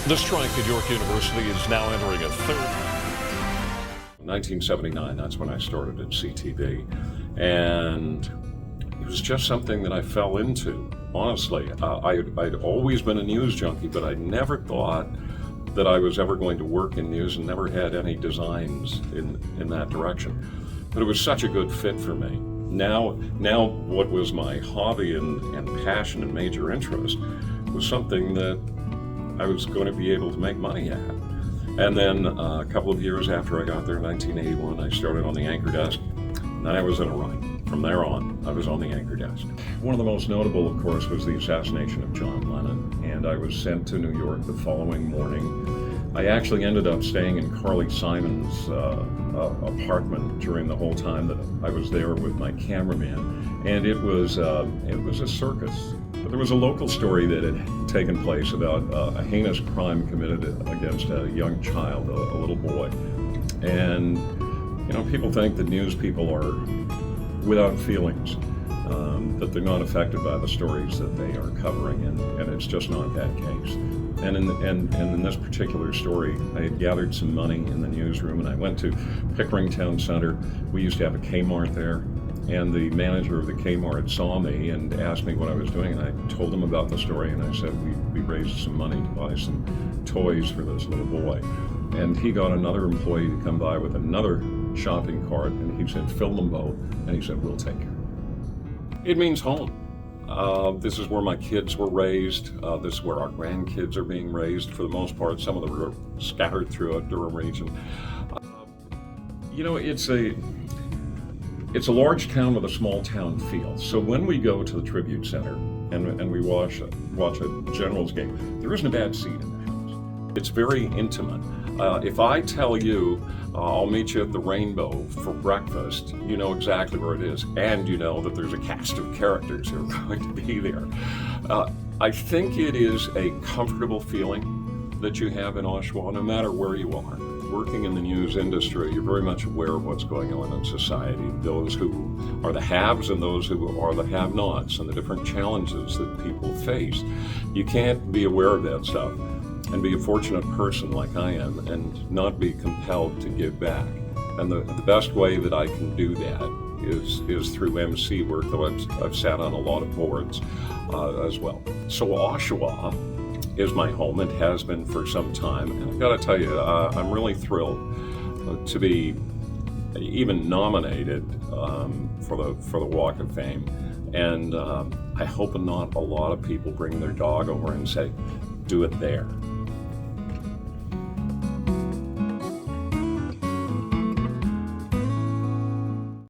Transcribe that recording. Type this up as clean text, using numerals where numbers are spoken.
The strike at York University is now entering a third. 1979, that's when I started at CTV. And it was just something that I fell into, honestly. I'd always been a news junkie, but I never thought that I was ever going to work in news and never had any designs in that direction. But it was such a good fit for me. Now what was my hobby and passion and major interest was something that I was going to be able to make money at. And then a couple of years after I got there in 1981, I started on the anchor desk, and then I was in a run. From there on, I was on the anchor desk. One of the most notable, of course, was the assassination of John Lennon, and I was sent to New York the following morning. I actually ended up staying in Carly Simon's apartment during the whole time that I was there with my cameraman, and it was a circus. But there was a local story that had taken place about a heinous crime committed against a young child, a little boy. And, people think that news people are without feelings, that they're not affected by the stories that they are covering, and it's just not that case. And in this particular story, I had gathered some money in the newsroom, and I went to Pickering Town Center. We used to have a Kmart there. And the manager of the Kmart saw me and asked me what I was doing, and I told him about the story, and I said we raised some money to buy some toys for this little boy. And he got another employee to come by with another shopping cart, and he said, fill them both, and he said, we'll take care. It means home. This is where my kids were raised. This is where our grandkids are being raised for the most part. Some of them are scattered throughout Durham region. It's a large town with a small town feel. So when we go to the Tribute Center and we watch a Generals game, there isn't a bad seat in the house. It's very intimate. If I tell you I'll meet you at the Rainbow for breakfast, you know exactly where it is, and you know that there's a cast of characters who are going to be there. I think it is a comfortable feeling that you have in Oshawa, no matter where you are. Working in the news industry, you're very much aware of what's going on in society, those who are the haves and those who are the have-nots, and the different challenges that people face. You can't be aware of that stuff and be a fortunate person like I am and not be compelled to give back. And the best way that I can do that is through MC work, though I've sat on a lot of boards as well. So Oshawa is my home. It has been for some time, and I've got to tell you, I'm really thrilled to be even nominated for the Walk of Fame. And I hope not a lot of people bring their dog over and say, do it there.